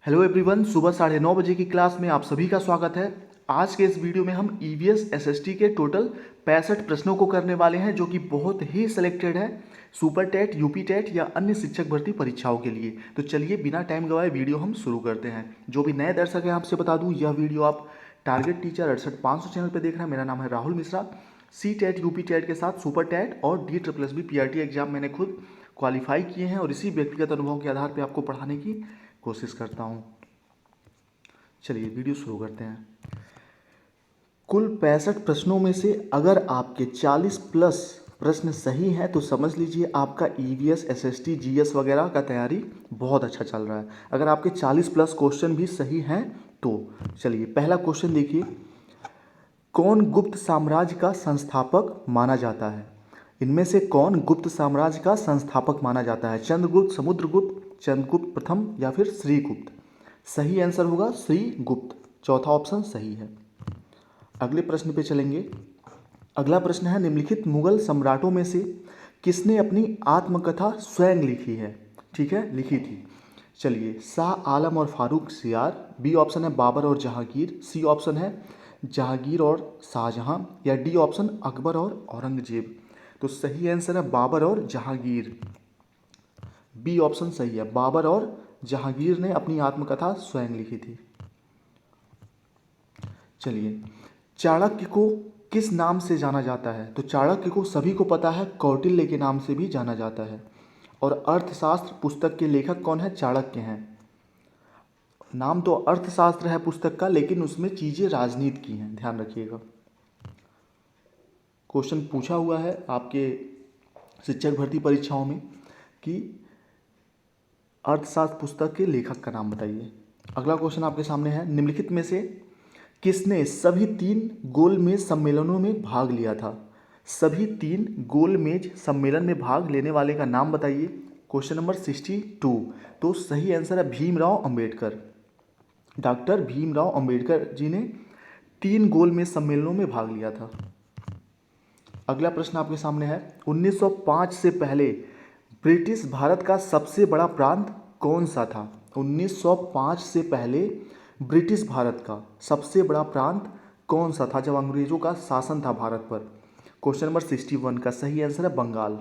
Hello everyone, सुबह 9:30 बजे की क्लास में आप सभी का स्वागत है। आज के इस वीडियो में हम ईवीएस एसएसटी के टोटल 65 प्रश्नों को करने वाले हैं, जो कि बहुत ही सिलेक्टेड है सुपर टेट, यूपी टेट या अन्य शिक्षक भर्ती परीक्षाओं के लिए। तो चलिए बिना टाइम गवाए वीडियो हम शुरू करते हैं। जो भी नए दर्शक हैं आपसे बता दूं, यह वीडियो आप टारगेट टीचर 68500 चैनल पर देख रहे हैं। मेरा नाम है Rahul Mishra. C TET, UP TET के साथ सुपर टेट और DSSB PRT एग्जाम मैंने खुद क्वालिफाई किए हैं और इसी व्यक्तिगत अनुभव के आधार पर आपको पढ़ाने की कोशिश करता हूँ। चलिए वीडियो शुरू करते हैं। कुल 65 प्रश्नों में से अगर आपके 40 प्लस प्रश्न सही हैं तो समझ लीजिए आपका ईवीएस, एसएसटी, जीएस वगैरह का तैयारी बहुत अच्छा चल रहा है। अगर आपके 40 प्लस क्वेश्चन भी सही हैं तो चलिए पहला क्वेश्चन देखिए। कौन गुप्त साम्राज्य का संस्थापक माना जाता है? इनमें से कौन गुप्त साम्राज्य का संस्थापक माना जाता है? चंद्रगुप्त, समुद्रगुप्त, चंद्रगुप्त प्रथम या फिर श्रीगुप्त? सही आंसर होगा श्रीगुप्त। चौथा ऑप्शन सही है। अगले प्रश्न पे चलेंगे। अगला प्रश्न है, निम्नलिखित मुगल सम्राटों में से किसने अपनी आत्मकथा स्वयं लिखी है? ठीक है, लिखी थी। चलिए, शाह आलम और फारूक सियार, बी ऑप्शन है बाबर और जहांगीर, सी ऑप्शन है जहांगीर और शाहजहां, या डी ऑप्शन अकबर और औरंगजेब। तो सही आंसर है बाबर और जहांगीर। बी ऑप्शन सही है, बाबर और जहांगीर ने अपनी आत्मकथा स्वयं लिखी थी। चलिए, चाणक्य को किस नाम से जाना जाता है? तो चाणक्य को सभी को पता है, कौटिल्य के नाम से भी जाना जाता है। और अर्थशास्त्र पुस्तक के लेखक कौन है? चाणक्य हैं। नाम तो अर्थशास्त्र है पुस्तक का, लेकिन उसमें चीज़ें राजनीति की हैं, ध्यान रखिएगा। क्वेश्चन पूछा हुआ है आपके शिक्षक भर्ती परीक्षाओं में कि अर्थशास्त्र पुस्तक के लेखक का नाम बताइए। अगला क्वेश्चन आपके सामने है, निम्नलिखित में से किसने सभी 3 गोलमेज सम्मेलनों में भाग लिया था? सभी 3 गोलमेज सम्मेलन में भाग लेने वाले का नाम बताइए। Question number 62। तो सही आंसर है भीमराव अंबेडकर। डॉक्टर भीमराव अंबेडकर जी ने 3 गोलमेज सम्मेलनों में भाग लिया था। अगला प्रश्न आपके सामने है, 1905 से पहले ब्रिटिश भारत का सबसे बड़ा प्रांत कौन सा था? 1905 से पहले ब्रिटिश भारत का सबसे बड़ा प्रांत कौन सा था जब अंग्रेजों का शासन था भारत पर? क्वेश्चन नंबर 61 का सही आंसर है बंगाल।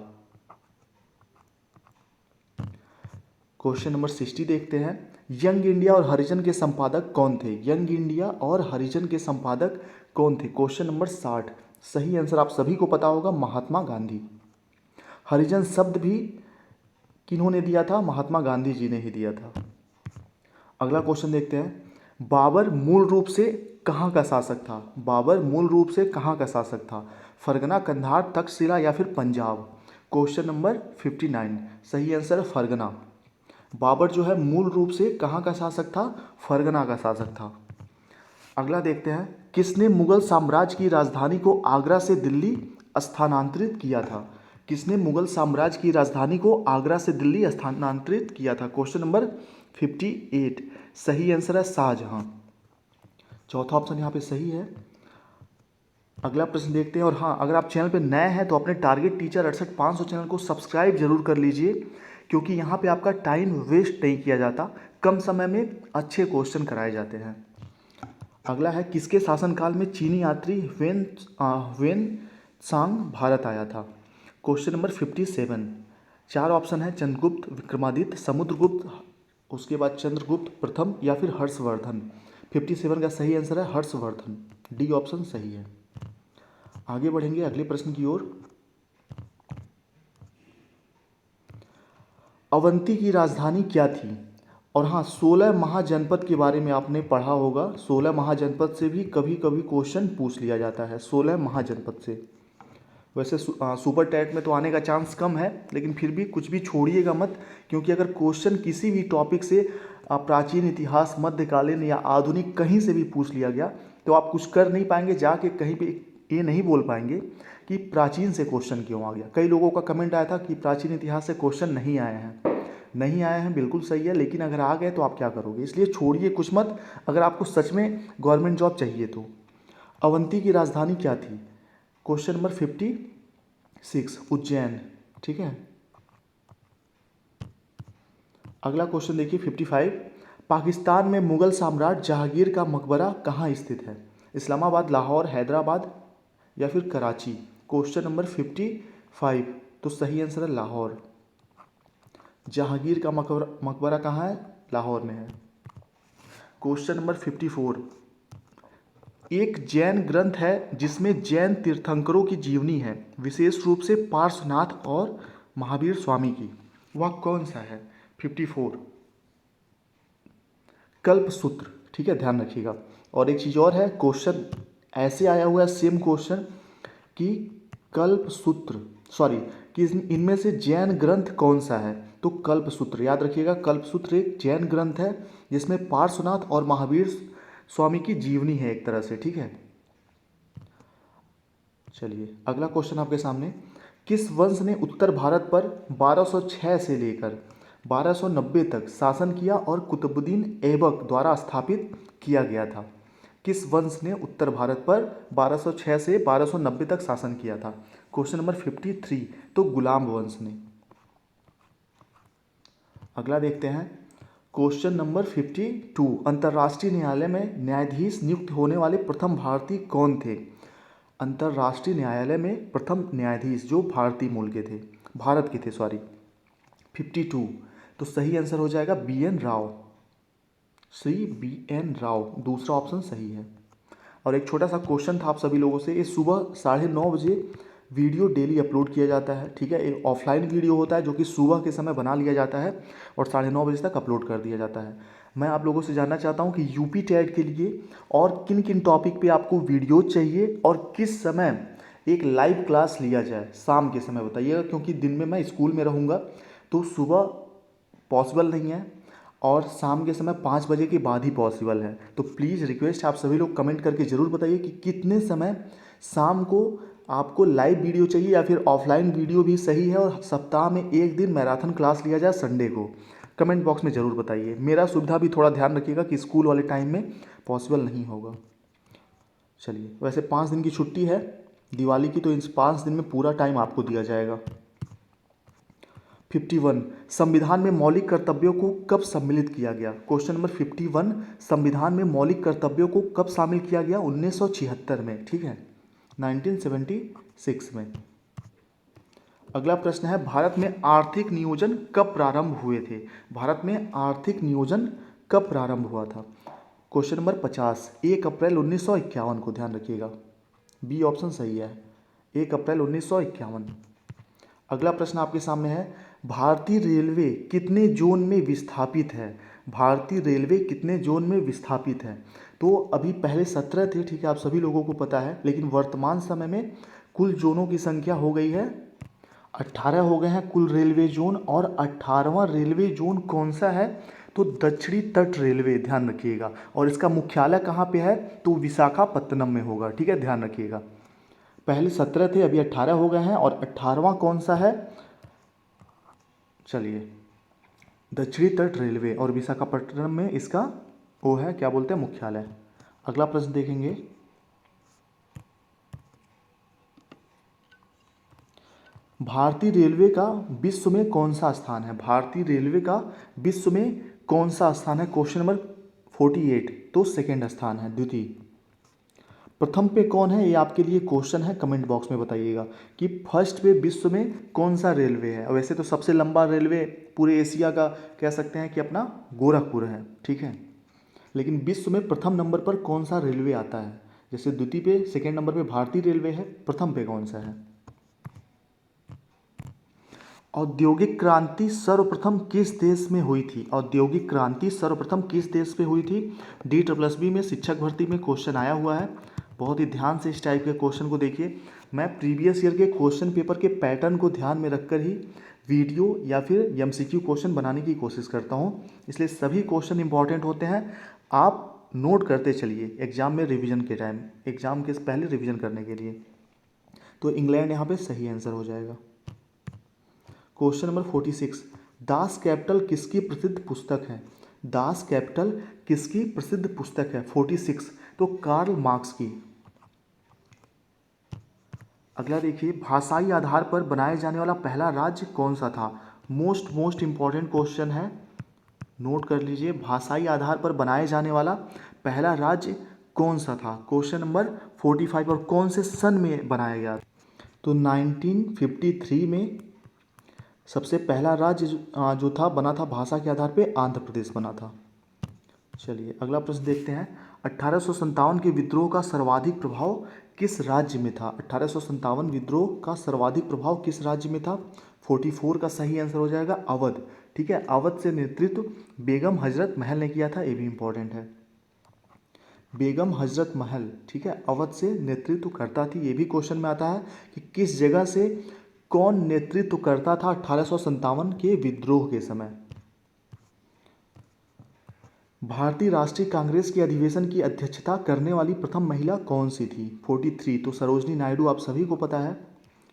क्वेश्चन नंबर 60 देखते हैं। यंग इंडिया और हरिजन के संपादक कौन थे? यंग इंडिया और हरिजन के संपादक कौन थे? Question number 60। सही आंसर आप सभी को पता होगा, महात्मा गांधी। हरिजन शब्द भी किन्होंने दिया था? महात्मा गांधी जी ने ही दिया था। अगला क्वेश्चन देखते हैं, बाबर मूल रूप से कहाँ का शासक था? बाबर मूल रूप से कहाँ का शासक था? फरगना, कंधार, तक्षशिला या फिर पंजाब? Question number 59। सही आंसर है फरगना। बाबर जो है मूल रूप से कहाँ का शासक था? फरगना का शासक था। अगला देखते हैं, किसने मुगल साम्राज्य की राजधानी को आगरा से दिल्ली स्थानांतरित किया था? किसने मुगल साम्राज्य की राजधानी को आगरा से दिल्ली स्थानांतरित किया था? Question number 58। सही आंसर है शाहजहां। चौथा ऑप्शन यहाँ पे सही है। अगला प्रश्न देखते हैं। और हाँ, अगर आप चैनल पे नए हैं तो अपने टारगेट टीचर 68500 चैनल को सब्सक्राइब जरूर कर लीजिए, क्योंकि यहाँ पे आपका टाइम वेस्ट नहीं किया जाता, कम समय में अच्छे क्वेश्चन कराए जाते हैं। अगला है, किसके शासनकाल में चीनी यात्री वेन सांग भारत आया था? Question number 57। 4 ऑप्शन है, चंद्रगुप्त, विक्रमादित्य, समुद्रगुप्त, उसके बाद चंद्रगुप्त प्रथम या फिर हर्षवर्धन। 57 का सही आंसर है हर्षवर्धन। डी ऑप्शन सही है। आगे बढ़ेंगे अगले प्रश्न की ओर। अवंती की राजधानी क्या थी? और हाँ, 16 महाजनपद के बारे में आपने पढ़ा होगा। 16 महाजनपद से भी कभी कभी क्वेश्चन पूछ लिया जाता है, 16 महाजनपद से। वैसे सुपर टैट में तो आने का चांस कम है, लेकिन फिर भी कुछ भी छोड़िएगा मत, क्योंकि अगर क्वेश्चन किसी भी टॉपिक से प्राचीन इतिहास, मध्यकालीन या आधुनिक कहीं से भी पूछ लिया गया तो आप कुछ कर नहीं पाएंगे, जाके कहीं पे ये नहीं बोल पाएंगे कि प्राचीन से क्वेश्चन क्यों आ गया। कई लोगों का कमेंट आया था कि प्राचीन इतिहास से क्वेश्चन नहीं आए हैं। नहीं आए हैं, बिल्कुल सही है, लेकिन अगर आ गए तो आप क्या करोगे? इसलिए छोड़िए कुछ मत, अगर आपको सच में गवर्नमेंट जॉब चाहिए तो। अवंती की राजधानी क्या थी? Question number 56 Ujjain. ठीक है। अगला क्वेश्चन देखिए 55। पाकिस्तान में मुगल सम्राट जहांगीर का मकबरा कहाँ स्थित है? इस्लामाबाद, लाहौर, हैदराबाद या फिर कराची। Question number 55। तो सही आंसर है लाहौर। जहांगीर का मकबरा कहाँ है? लाहौर में है। Question number 54। एक जैन ग्रंथ है जिसमें जैन तीर्थंकरों की जीवनी है, विशेष रूप से पार्श्वनाथ और महावीर स्वामी की, वह कौन सा है? 54 कल्पसूत्र। ठीक है, ध्यान रखिएगा। और एक चीज़ और है, क्वेश्चन ऐसे आया हुआ है सेम क्वेश्चन कि कल्पसूत्र सॉरी कि इनमें से जैन ग्रंथ कौन सा है? तो कल्पसूत्र, याद रखिएगा। कल्पसूत्र एक जैन ग्रंथ है जिसमें पार्श्वनाथ और महावीर स्वामी की जीवनी है एक तरह से। ठीक है, चलिए अगला क्वेश्चन आपके सामने। किस वंश ने उत्तर भारत पर 1206 से लेकर 1290 तक शासन किया और कुतुबुद्दीन ऐबक द्वारा स्थापित किया गया था? किस वंश ने उत्तर भारत पर 1206 से 1290 तक शासन किया था? Question number 53। तो गुलाम वंश ने। अगला देखते हैं क्वेश्चन नंबर 52। अंतर्राष्ट्रीय न्यायालय में न्यायाधीश नियुक्त होने वाले प्रथम भारतीय कौन थे? अंतर्राष्ट्रीय न्यायालय में प्रथम न्यायाधीश जो भारतीय मूल के थे, भारत के थे सॉरी। 52। तो सही आंसर हो जाएगा B N Rao. B N Rao, दूसरा ऑप्शन सही है। और एक छोटा सा क्वेश्चन था आप सभी लोगों से, ये सुबह 9:30 बजे वीडियो डेली अपलोड किया जाता है। ठीक है, एक ऑफलाइन वीडियो होता है जो कि सुबह के समय बना लिया जाता है और 9:30 बजे तक अपलोड कर दिया जाता है। मैं आप लोगों से जानना चाहता हूं कि यूपी टेट के लिए और किन किन टॉपिक पे आपको वीडियो चाहिए और किस समय एक लाइव क्लास लिया जाए। शाम के समय बताइएगा, क्योंकि दिन में मैं स्कूल में रहूँगा तो सुबह पॉसिबल नहीं है और शाम के समय 5 बजे के बाद ही पॉसिबल है। तो प्लीज़ रिक्वेस्ट आप सभी लोग कमेंट करके ज़रूर बताइए कि कितने समय शाम को आपको लाइव वीडियो चाहिए या फिर ऑफलाइन वीडियो भी सही है, और सप्ताह में एक दिन मैराथन क्लास लिया जाए संडे को। कमेंट बॉक्स में ज़रूर बताइए। मेरा सुविधा भी थोड़ा ध्यान रखिएगा कि स्कूल वाले टाइम में पॉसिबल नहीं होगा। चलिए, वैसे 5 दिन की छुट्टी है दिवाली की, तो इन 5 दिन में पूरा टाइम आपको दिया जाएगा। 51। संविधान में मौलिक कर्तव्यों को कब सम्मिलित किया गया? Question number 51। संविधान में मौलिक कर्तव्यों को कब शामिल किया गया? 1976 में। ठीक है, 1976 में। अगला प्रश्न है, भारत में आर्थिक नियोजन कब प्रारंभ हुए थे? भारत में आर्थिक नियोजन कब प्रारंभ हुआ था? Question number 50। 1 अप्रैल 1951 को, ध्यान रखिएगा। बी ऑप्शन सही है, 1 अप्रैल 1951। अगला प्रश्न आपके सामने है, भारतीय रेलवे कितने जोन में विस्थापित है? भारतीय रेलवे कितने जोन में विस्थापित है? तो अभी पहले 17 थे, ठीक है, आप सभी लोगों को पता है, लेकिन वर्तमान समय में कुल जोनों की संख्या हो गई है 18 हो गए हैं कुल रेलवे जोन। और 18वां रेलवे जोन कौन सा है? तो दक्षिणी तट रेलवे, ध्यान रखिएगा। और इसका मुख्यालय कहाँ पे है? तो विशाखापत्तनम में होगा। ठीक है, ध्यान रखिएगा। पहले 17 थे, अभी 18 हो गए हैं। और 18वां कौन सा है? चलिए, दक्षिणी तट रेलवे, और विशाखापट्टनम में इसका वो है, क्या बोलते हैं, मुख्यालय। अगला प्रश्न देखेंगे, भारतीय रेलवे का विश्व में कौन सा स्थान है? भारतीय रेलवे का विश्व में कौन सा स्थान है? Question number 48। तो सेकंड स्थान है, द्वितीय। प्रथम पे कौन है, ये आपके लिए क्वेश्चन है, कमेंट बॉक्स में बताइएगा कि फर्स्ट पे विश्व में कौन सा रेलवे है। वैसे तो सबसे लंबा रेलवे पूरे एशिया का कह सकते हैं कि अपना गोरखपुर है। ठीक है, लेकिन विश्व में प्रथम नंबर पर कौन सा रेलवे आता है? जैसे द्वितीय पे, सेकेंड नंबर पे भारतीय रेलवे है, प्रथम पे कौन सा है? औद्योगिक क्रांति सर्वप्रथम किस देश में हुई थी? औद्योगिक क्रांति सर्वप्रथम किस देश में हुई थी? DSSB में शिक्षक भर्ती में क्वेश्चन आया हुआ है, बहुत ही ध्यान से इस टाइप के क्वेश्चन को देखिए। मैं प्रीवियस ईयर के क्वेश्चन पेपर के पैटर्न को ध्यान में रखकर ही वीडियो या फिर MCQ क्वेश्चन बनाने की कोशिश करता हूँ, इसलिए सभी क्वेश्चन इंपॉर्टेंट होते हैं। आप नोट करते चलिए एग्जाम में रिविजन के टाइम, एग्जाम के पहले रिविजन करने के लिए। तो इंग्लैंड यहाँ पे सही आंसर हो जाएगा। Question number 46। दास कैपिटल किसकी प्रसिद्ध पुस्तक है? दास कैपिटल किसकी प्रसिद्ध पुस्तक है? 46। तो कार्ल मार्क्स की। अगला देखिए, भाषाई आधार पर बनाए जाने वाला पहला राज्य कौन सा था? मोस्ट इंपॉर्टेंट क्वेश्चन है। नोट कर लीजिए, भाषाई आधार पर बनाए जाने वाला पहला राज्य कौन सा था? Question number 45। और कौन से सन में बनाया गया? तो 1953 में सबसे पहला राज्य जो था बना था भाषा के आधार पे, आंध्र प्रदेश बना था। चलिए अगला प्रश्न देखते हैं। 1857 के विद्रोह का सर्वाधिक प्रभाव किस राज्य में था? 1857 विद्रोह का सर्वाधिक प्रभाव किस राज्य में था? 44 का सही आंसर हो जाएगा अवध। ठीक है, अवध से नेतृत्व बेगम हजरत महल ने किया था, ये भी इंपॉर्टेंट है। बेगम हजरत महल, ठीक है, अवध से नेतृत्व करता थी। ये भी क्वेश्चन में आता है कि किस जगह से कौन नेतृत्व करता था 1857 के विद्रोह के समय। भारतीय राष्ट्रीय कांग्रेस के अधिवेशन की अध्यक्षता करने वाली प्रथम महिला कौन सी थी? 43, तो सरोजनी नायडू आप सभी को पता है।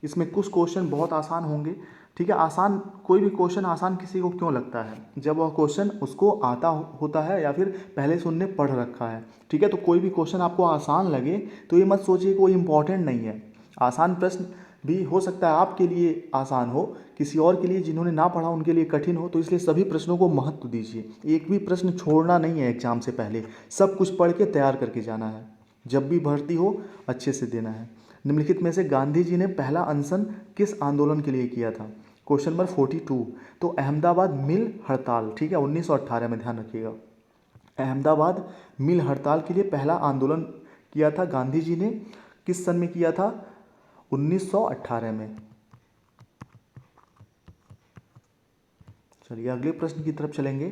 इसमें कुछ क्वेश्चन बहुत आसान होंगे। ठीक है, आसान, कोई भी क्वेश्चन आसान किसी को क्यों लगता है? जब वह क्वेश्चन उसको आता होता है या फिर पहले से उनने पढ़ रखा है। ठीक है, तो कोई भी क्वेश्चन आपको आसान लगे तो ये मत सोचिए कोई इंपॉर्टेंट नहीं है। आसान प्रश्न भी हो सकता है आपके लिए आसान हो, किसी और के लिए जिन्होंने ना पढ़ा उनके लिए कठिन हो, तो इसलिए सभी प्रश्नों को महत्व दीजिए। एक भी प्रश्न छोड़ना नहीं है एग्जाम से पहले, सब कुछ पढ़ के तैयार करके जाना है। जब भी भर्ती हो अच्छे से देना है। निम्नलिखित में से गांधी जी ने पहला अनशन किस आंदोलन के लिए किया था? क्वेश्चन नंबर 42, तो अहमदाबाद मिल हड़ताल। ठीक है, 1918 में, ध्यान रखिएगा। अहमदाबाद मिल हड़ताल के लिए पहला आंदोलन किया था गांधी जी ने, किस सन में किया था? 1918 में। चलिए अगले प्रश्न की तरफ चलेंगे।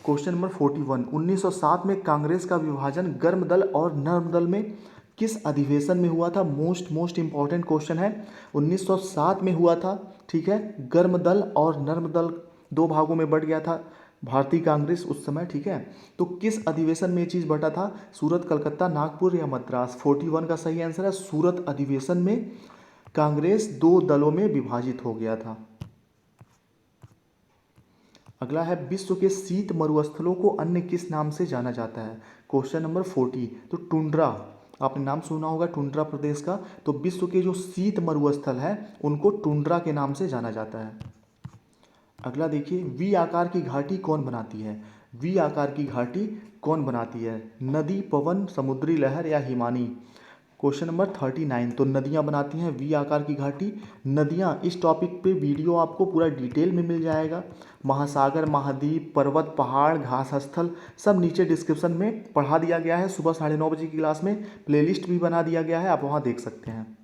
क्वेश्चन नंबर 41, 1907 में कांग्रेस का विभाजन गर्म दल और नर्म दल में किस अधिवेशन में हुआ था? मोस्ट इंपॉर्टेंट क्वेश्चन है। 1907 में हुआ था। ठीक है, गर्म दल और नर्म दल दो भागों में बट गया था भारतीय कांग्रेस उस समय। ठीक है, तो किस अधिवेशन में ये चीज़ बटा था? सूरत, कलकत्ता, नागपुर या मद्रास? 41 का सही आंसर है सूरत अधिवेशन में कांग्रेस दो दलों में विभाजित हो गया था। अगला है, विश्व के शीत मरुस्थलों को अन्य किस नाम से जाना जाता है? क्वेश्चन नंबर 40, तो टुंड्रा, आपने नाम सुना होगा टुंड्रा प्रदेश का। तो विश्व के जो शीत मरुस्थल है उनको टुंड्रा के नाम से जाना जाता है। अगला देखिए, वी आकार की घाटी कौन बनाती है? वी आकार की घाटी कौन बनाती है? नदी, पवन, समुद्री लहर या हिमानी? क्वेश्चन नंबर 39, तो नदियाँ बनाती हैं वी आकार की घाटी। नदियाँ, इस टॉपिक पे वीडियो आपको पूरा डिटेल में मिल जाएगा। महासागर, महाद्वीप, पर्वत, पहाड़, घास स्थल, सब नीचे डिस्क्रिप्शन में पढ़ा दिया गया है। सुबह 9:30 बजे की क्लास में प्लेलिस्ट भी बना दिया गया है, आप वहाँ देख सकते हैं।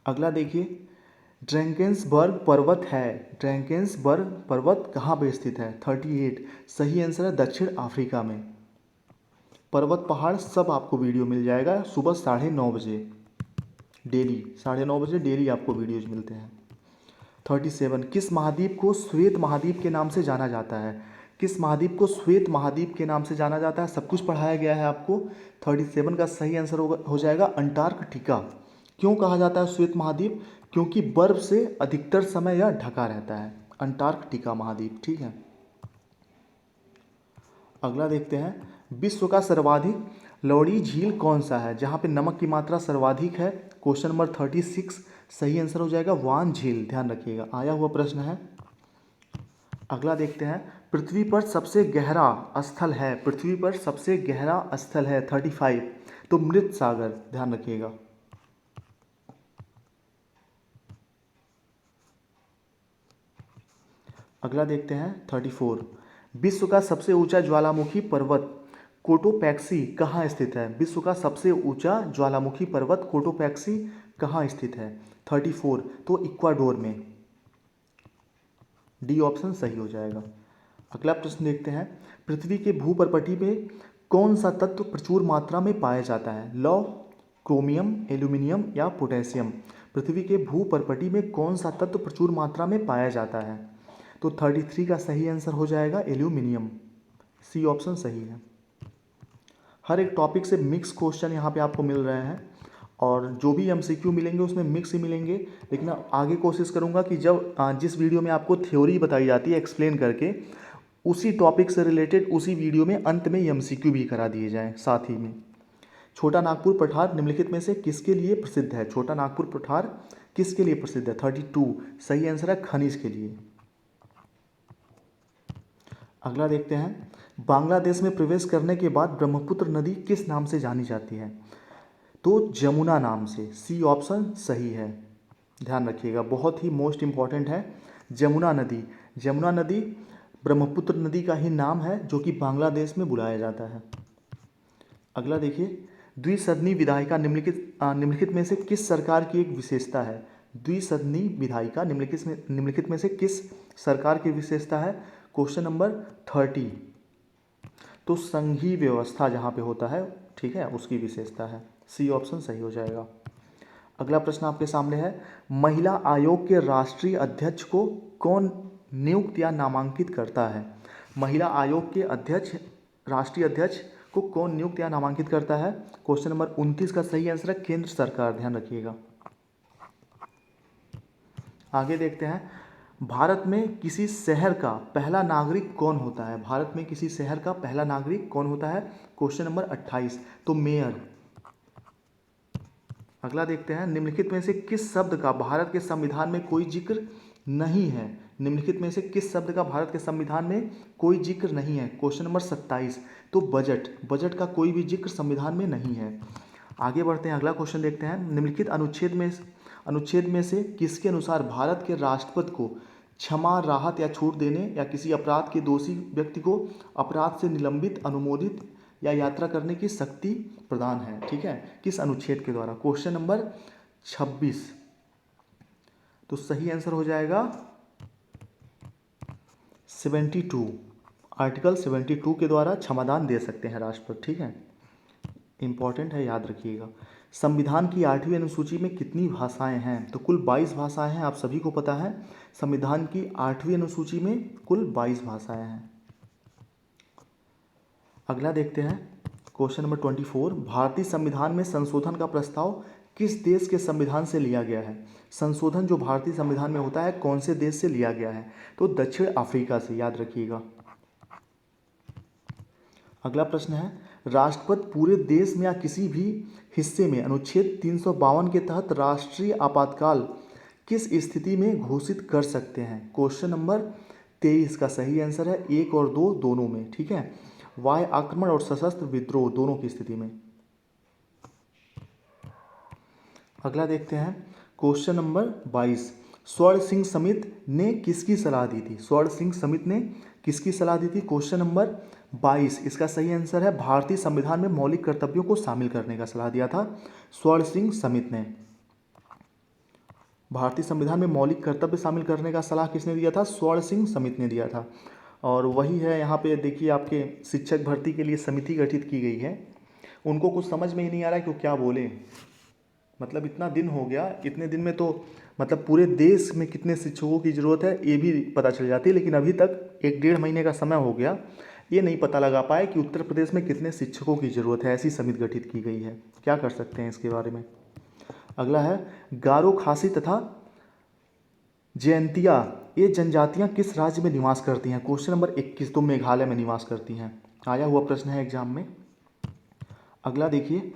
अगला देखिए, ड्रैकेंसबर्ग पर्वत है, ड्रैकेंसबर्ग पर्वत कहाँ पे स्थित है? 38, सही आंसर है दक्षिण अफ्रीका में। पर्वत, पहाड़ सब आपको वीडियो मिल जाएगा सुबह 9:30 बजे डेली, 9:30 बजे डेली आपको वीडियोज मिलते हैं। 37, किस महाद्वीप को श्वेत महाद्वीप के नाम से जाना जाता है? किस महाद्वीप को श्वेत महाद्वीप के नाम से जाना जाता है? सब कुछ पढ़ाया गया है आपको। 37 का सही आंसर हो जाएगा अंटार्कटिका। क्यों कहा जाता है श्वेत महाद्वीप? क्योंकि बर्फ से अधिकतर समय यह ढका रहता है, अंटार्कटिका महाद्वीप। ठीक है, अगला देखते हैं, विश्व का सर्वाधिक लवणीय झील कौन सा है जहाँ पे नमक की मात्रा सर्वाधिक है? क्वेश्चन नंबर 36, सही आंसर हो जाएगा वान झील, ध्यान रखिएगा, आया हुआ प्रश्न है। अगला देखते हैं, पृथ्वी पर सबसे गहरा स्थल है, पृथ्वी पर सबसे गहरा स्थल है 35, तो मृत सागर, ध्यान रखिएगा। अगला देखते हैं 34, विश्व का सबसे ऊंचा ज्वालामुखी पर्वत कोटोपैक्सी कहाँ स्थित है? विश्व का सबसे ऊंचा ज्वालामुखी पर्वत कोटोपैक्सी कहाँ स्थित है? 34, तो इक्वाडोर में, डी ऑप्शन सही हो जाएगा। अगला प्रश्न देखते हैं, पृथ्वी के भूपर्पटी में कौन सा तत्व प्रचुर मात्रा में पाया जाता है? लौह, क्रोमियम, एल्यूमिनियम या पोटेशियम? पृथ्वी के भूपर्पटी में कौन सा तत्व प्रचुर मात्रा में पाया जाता है? तो 33 का सही आंसर हो जाएगा एल्यूमिनियम, सी ऑप्शन सही है। हर एक टॉपिक से मिक्स क्वेश्चन यहाँ पे आपको मिल रहे हैं और जो भी एमसीक्यू मिलेंगे उसमें मिक्स ही मिलेंगे, लेकिन आगे कोशिश करूँगा कि जब जिस वीडियो में आपको थ्योरी बताई जाती है एक्सप्लेन करके, उसी टॉपिक से रिलेटेड उसी वीडियो में अंत में एमसीक्यू भी करा दिए जाएँ साथ ही में। छोटा नागपुर पठार निम्नलिखित में से किसके लिए प्रसिद्ध है? छोटा नागपुर पठार किसके लिए प्रसिद्ध है? 32, सही आंसर है खनिज के लिए। अगला देखते हैं, बांग्लादेश में प्रवेश करने के बाद ब्रह्मपुत्र नदी किस नाम से जानी जाती है? तो जमुना नाम से। सी ऑप्शन सही है, ध्यान रखिएगा, बहुत ही मोस्ट इम्पॉर्टेंट है। जमुना नदी, जमुना नदी ब्रह्मपुत्र नदी का ही नाम है जो कि बांग्लादेश में बुलाया जाता है। अगला देखिए, द्विसदनी विधायिका निम्नलिखित में से किस सरकार की एक विशेषता है? द्विसदनी विधायिका निम्नलिखित में से किस सरकार की विशेषता है? Question number 30। तो संघीय व्यवस्था जहाँ पे होता है, ठीक है, उसकी विशेषता है। सी ऑप्शन सही हो जाएगा। अगला प्रश्न आपके सामने है, महिला आयोग के राष्ट्रीय अध्यक्ष को कौन नियुक्त या नामांकित करता है? महिला आयोग के अध्यक्ष, राष्ट्रीय अध्यक्ष को कौन नियुक्त या नामांकित करता है? क्वेश्चन नंबर 29 का सही आंसर है केंद्र सरकार, ध्यान रखिएगा। आगे देखते हैं, भारत में किसी शहर का पहला नागरिक कौन होता है? भारत में किसी शहर का पहला नागरिक कौन होता है? क्वेश्चन नंबर 28, तो मेयर। अगला देखते हैं, निम्नलिखित में से किस शब्द का भारत के संविधान में कोई जिक्र नहीं है? निम्नलिखित में से किस शब्द का भारत के संविधान में कोई जिक्र नहीं है? क्वेश्चन नंबर 27, तो बजट। बजट का कोई भी जिक्र संविधान में नहीं है। आगे बढ़ते हैं, अगला क्वेश्चन देखते हैं, निम्नलिखित अनुच्छेद में से किसके अनुसार भारत के राष्ट्रपति को क्षमा, राहत या छूट देने या किसी अपराध के दोषी व्यक्ति को अपराध से निलंबित, अनुमोदित या यात्रा करने की शक्ति प्रदान है? ठीक है, किस अनुच्छेद के द्वारा? क्वेश्चन नंबर 26, तो सही आंसर हो जाएगा 72। आर्टिकल 72 के द्वारा क्षमादान दे सकते हैं राष्ट्रपति, ठीक है, इंपॉर्टेंट है, याद रखिएगा। संविधान की 8वीं अनुसूची में कितनी भाषाएं हैं? तो कुल 22 भाषाएं हैं, आप सभी को पता है। संविधान की 8वीं अनुसूची में कुल 22 भाषाएं हैं। अगला देखते हैं, क्वेश्चन नंबर 24, भारतीय संविधान में संशोधन का प्रस्ताव किस देश के संविधान से लिया गया है? संशोधन जो भारतीय संविधान में होता है कौन से देश से लिया गया है? तो दक्षिण अफ्रीका से, याद रखिएगा। अगला प्रश्न है, राष्ट्रपति पूरे देश में या किसी भी हिस्से में अनुच्छेद 352 के तहत राष्ट्रीय आपातकाल किस स्थिति में घोषित कर सकते हैं? क्वेश्चन नंबर 23 का सही आंसर है 1 और 2 दोनों में, ठीक है, वाह्य आक्रमण और सशस्त्र विद्रोह दोनों की स्थिति में। अगला देखते हैं, क्वेश्चन नंबर 22, स्वर्ण सिंह समिति ने किसकी सलाह दी थी? स्वर्ण सिंह समिति ने किसकी सलाह दी थी? क्वेश्चन नंबर 22, इसका सही आंसर है भारतीय संविधान में मौलिक कर्तव्यों को शामिल करने का सलाह दिया था स्वर्ण सिंह समिति ने। भारतीय संविधान में मौलिक कर्तव्य शामिल करने का सलाह किसने दिया था? स्वर्ण सिंह समिति ने दिया था। और वही है, यहाँ पे देखिए, आपके शिक्षक भर्ती के लिए समिति गठित की गई है। उनको कुछ समझ में ही नहीं आ रहा है कि वो क्या बोले, मतलब इतना दिन हो गया, इतने दिन में तो मतलब पूरे देश में कितने शिक्षकों की ज़रूरत है ये भी पता चल जाती है, लेकिन अभी तक 1-1.5 महीने का समय हो गया, ये नहीं पता लगा पाए कि उत्तर प्रदेश में कितने शिक्षकों की ज़रूरत है। ऐसी समिति गठित की गई है, क्या कर सकते हैं इसके बारे में। अगला है, गारो, खासी तथा जयंतिया ये जनजातियां किस राज्य में निवास करती हैं? क्वेश्चन नंबर 21, तो मेघालय में निवास करती हैं, आया हुआ प्रश्न है एग्जाम में। अगला देखिए,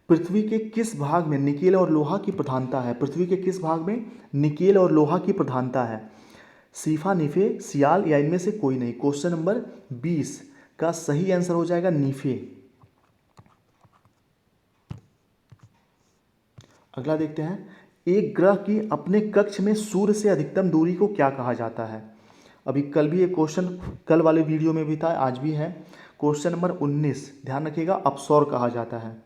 पृथ्वी के किस भाग में निकेल और लोहा की प्रधानता है? पृथ्वी के किस भाग में निकेल और लोहा की प्रधानता है? सीफा, नीफे, सियाल या इनमें से कोई नहीं? क्वेश्चन नंबर 20 का सही आंसर हो जाएगा नीफे। अगला देखते हैं, एक ग्रह की अपने कक्ष में सूर्य से अधिकतम दूरी को क्या कहा जाता है? अभी कल भी एक क्वेश्चन, कल वाले वीडियो में भी था, आज भी है। क्वेश्चन नंबर 19, ध्यान रखिएगा, अपसौर कहा जाता है।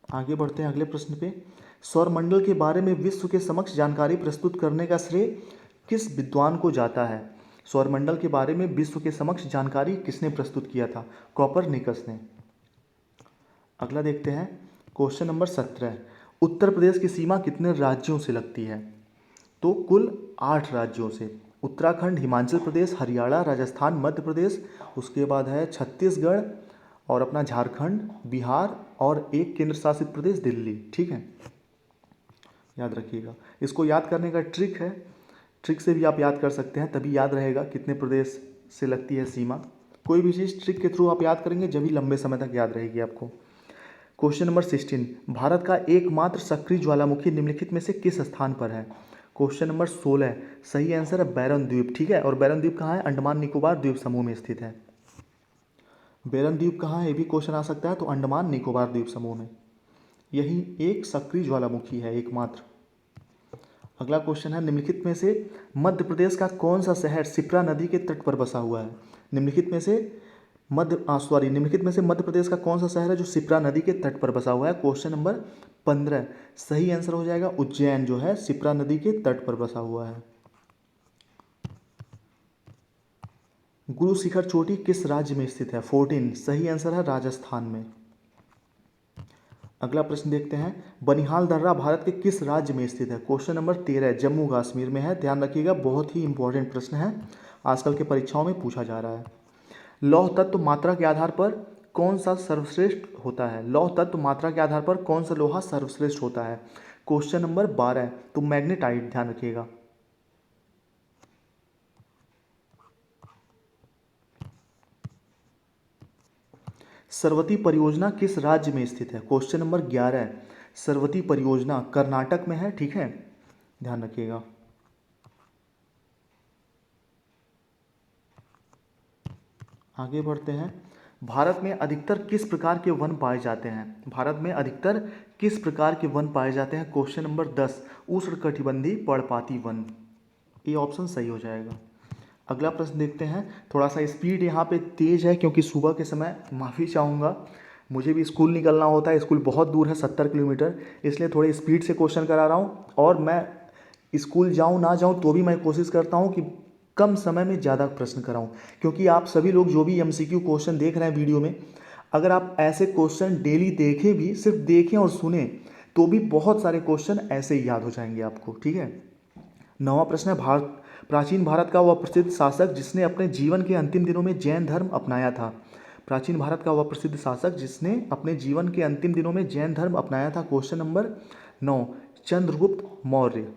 आगे बढ़ते हैं अगले प्रश्न पे, सौरमंडल के बारे में विश्व के समक्ष जानकारी प्रस्तुत करने का श्रेय किस विद्वान को जाता है? सौरमंडल के बारे में विश्व के समक्ष जानकारी किसने प्रस्तुत किया था? कोपरनिकस ने। अगला देखते हैं, क्वेश्चन नंबर 17, उत्तर प्रदेश की सीमा कितने राज्यों से लगती है? तो कुल 8 राज्यों से, उत्तराखंड, हिमाचल प्रदेश, हरियाणा, राजस्थान, मध्य प्रदेश, उसके बाद है छत्तीसगढ़ और अपना झारखंड, बिहार और एक केंद्र शासित प्रदेश दिल्ली, ठीक है, याद रखिएगा। इसको याद करने का ट्रिक है, ट्रिक से भी आप याद कर सकते हैं, तभी याद रहेगा कितने प्रदेश से लगती है सीमा। कोई भी चीज़ ट्रिक के थ्रू आप याद करेंगे जब भी लंबे समय तक याद रहेगी आपको। क्वेश्चन नंबर 16, भारत का एकमात्र सक्रिय ज्वालामुखी निम्नलिखित में से किस स्थान पर है? क्वेश्चन नंबर 16 सही आंसर है बैरन द्वीप। ठीक है, और बैरन द्वीप कहाँ है? अंडमान निकोबार द्वीप समूह में स्थित है। बैरन द्वीप कहाँ है, ये भी क्वेश्चन आ सकता है, तो अंडमान निकोबार द्वीप समूह में। यही एक सक्रिय ज्वालामुखी है एकमात्र। अगला क्वेश्चन है, निम्नलिखित में से मध्य प्रदेश का कौन सा शहर शिप्रा नदी के तट पर बसा हुआ है? निम्नलिखित में से मध्य प्रदेश का कौन सा शहर है जो शिप्रा नदी के तट पर बसा हुआ है? क्वेश्चन नंबर 15 सही आंसर हो जाएगा उज्जैन, जो है शिप्रा नदी के तट पर बसा हुआ है। गुरु शिखर चोटी किस राज्य में स्थित है? 14 सही आंसर है राजस्थान में। अगला प्रश्न देखते हैं, बनिहाल दर्रा भारत के किस राज्य में स्थित है? क्वेश्चन नंबर 13 जम्मू कश्मीर में है। ध्यान रखिएगा, बहुत ही इंपॉर्टेंट प्रश्न है, आजकल के परीक्षाओं में पूछा जा रहा है। लौह तत्व मात्रा के आधार पर कौन सा सर्वश्रेष्ठ होता है? लौह तत्व मात्रा के आधार पर कौन सा लोहा सर्वश्रेष्ठ होता है? क्वेश्चन नंबर 12 तो मैग्नेटाइट। ध्यान रखिएगा। सरवती परियोजना किस राज्य में स्थित है? क्वेश्चन नंबर 11 सरवती परियोजना कर्नाटक में है। ठीक है, ध्यान रखिएगा। आगे बढ़ते हैं, भारत में अधिकतर किस प्रकार के वन पाए जाते हैं? भारत में अधिकतर किस प्रकार के वन पाए जाते हैं? क्वेश्चन नंबर 10 उष्णकटिबंधीय पर्णपाती वन। ये ऑप्शन सही हो जाएगा। अगला प्रश्न देखते हैं, थोड़ा सा स्पीड यहाँ पे तेज़ है क्योंकि सुबह के समय, माफ़ी चाहूँगा, मुझे भी स्कूल निकलना होता है, स्कूल बहुत दूर है 70 किलोमीटर, इसलिए थोड़ी स्पीड से क्वेश्चन करा रहा हूँ। और मैं स्कूल जाऊँ ना जाऊँ तो भी मैं कोशिश करता हूँ कि कम समय में ज़्यादा प्रश्न कराऊँ, क्योंकि आप सभी लोग जो भी MCQ क्वेश्चन देख रहे हैं वीडियो में, अगर आप ऐसे क्वेश्चन डेली देखें भी, सिर्फ देखें और सुने, तो भी बहुत सारे क्वेश्चन ऐसे ही याद हो जाएंगे आपको। ठीक है, 9वां प्रश्न है, प्राचीन भारत का वह प्रसिद्ध शासक जिसने अपने जीवन के अंतिम दिनों में जैन धर्म अपनाया था? प्राचीन भारत का वह प्रसिद्ध शासक जिसने अपने जीवन के अंतिम दिनों में जैन धर्म अपनाया था? Question number 9 Chandragupta Maurya.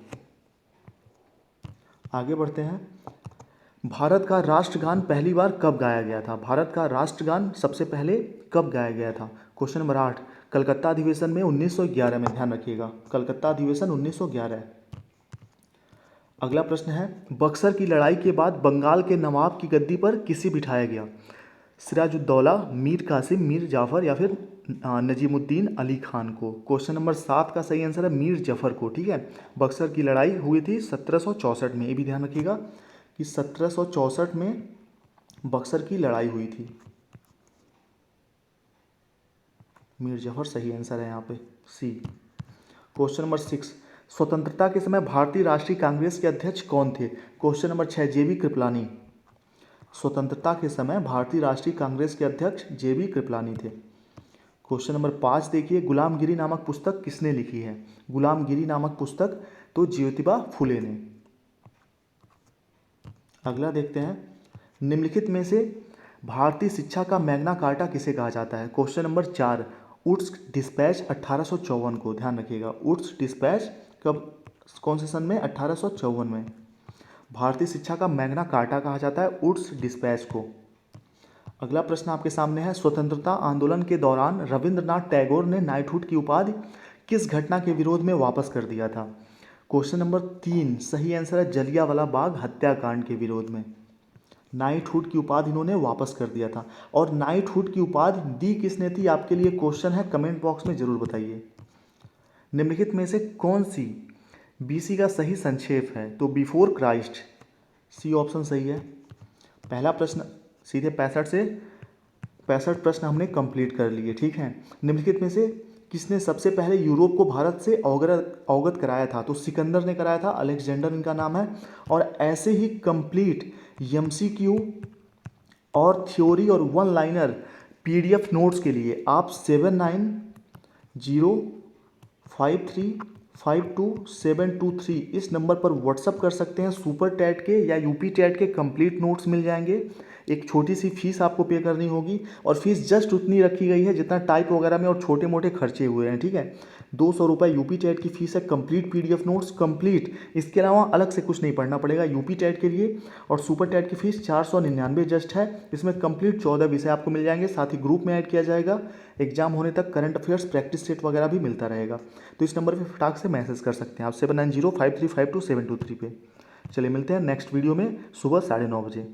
आगे बढ़ते हैं, भारत का राष्ट्रगान पहली बार कब गाया गया था? भारत का राष्ट्रगान सबसे पहले कब गाया गया था? क्वेश्चन नंबर 8 कलकत्ता अधिवेशन में 1911 में। ध्यान रखिएगा, कलकत्ता अधिवेशन 1911। अगला प्रश्न है, बक्सर की लड़ाई के बाद बंगाल के नवाब की गद्दी पर किसे बिठाया गया? सिराजुद्दौला, मीर कासिम, मीर जाफ़र या फिर नजीमुद्दीन अली खान को? क्वेश्चन नंबर 7 का सही आंसर है मीर जफ़र को। ठीक है, बक्सर की लड़ाई हुई थी 1764 में, ये भी ध्यान रखिएगा कि 1764 में बक्सर की लड़ाई हुई थी। मीर जफ़र सही आंसर है यहाँ पे, सी। क्वेश्चन नंबर 6 स्वतंत्रता के समय भारतीय राष्ट्रीय कांग्रेस के अध्यक्ष कौन थे? Question number 6 JB Kripalani. स्वतंत्रता के समय भारतीय राष्ट्रीय कांग्रेस के अध्यक्ष JB कृपलानी थे। क्वेश्चन नंबर 5 देखिए, गुलामगिरी नामक पुस्तक किसने लिखी है? गुलामगिरी नामक पुस्तक तो ज्योतिबा फुले ने। अगला देखते हैं, निम्नलिखित में से भारतीय शिक्षा का मैग्ना कार्टा किसे कहा जाता है? क्वेश्चन नंबर 4 वुड्स डिस्पैच 1854 को। ध्यान रखिएगा, वुड्स डिस्पैच कब, कौन से सन में? 1854 में। भारतीय शिक्षा का मैग्ना कार्टा कहा जाता है वुड्स डिस्पैच को। अगला प्रश्न आपके सामने है, स्वतंत्रता आंदोलन के दौरान रविंद्रनाथ टैगोर ने नाइटहुड की उपाधि किस घटना के विरोध में वापस कर दिया था? क्वेश्चन नंबर 3 सही आंसर है जलियांवाला बाग हत्याकांड के विरोध में नाइटहुड की उपाधि इन्होंने वापस कर दिया था। और नाइटहुड की उपाधि दी किसने थी? आपके लिए क्वेश्चन है, कमेंट बॉक्स में जरूर बताइए। निम्नलिखित में से कौन सी BC का सही संक्षेप है? तो बिफोर क्राइस्ट, सी ऑप्शन सही है। पहला प्रश्न सीधे 65 प्रश्न हमने कंप्लीट कर लिए। ठीक है, निम्नलिखित में से किसने सबसे पहले यूरोप को भारत से अवगत कराया था? तो सिकंदर ने कराया था, अलेक्जेंडर इनका नाम है। और ऐसे ही कंप्लीट MCQ और थ्योरी और वन लाइनर PDF नोट्स के लिए आप 7905352723 इस नंबर पर व्हाट्सअप कर सकते हैं। सुपर टैट के या UP टैट के कंप्लीट नोट्स मिल जाएंगे। एक छोटी सी फीस आपको पे करनी होगी, और फीस जस्ट उतनी रखी गई है जितना टाइप वगैरह में और छोटे मोटे खर्चे हुए हैं। ठीक है, 200 रुपये UP टैट की फीस है, कंप्लीट PDF नोट्स कंप्लीट। इसके अलावा अलग से कुछ नहीं पढ़ना पड़ेगा UP टैट के लिए। और सुपर टैट की फीस 499 जस्ट है। इसमें कंप्लीट 14 विषय आपको मिल जाएंगे, साथ ही ग्रुप में ऐड किया जाएगा। एग्जाम होने तक करंट अफेयर्स प्रैक्टिस सेट वगैरह भी मिलता रहेगा। तो इस नंबर पे फटाक से मैसेज कर सकते हैं आप 7905352723 पे। चलिए मिलते हैं नेक्स्ट वीडियो में सुबह 9:30 बजे।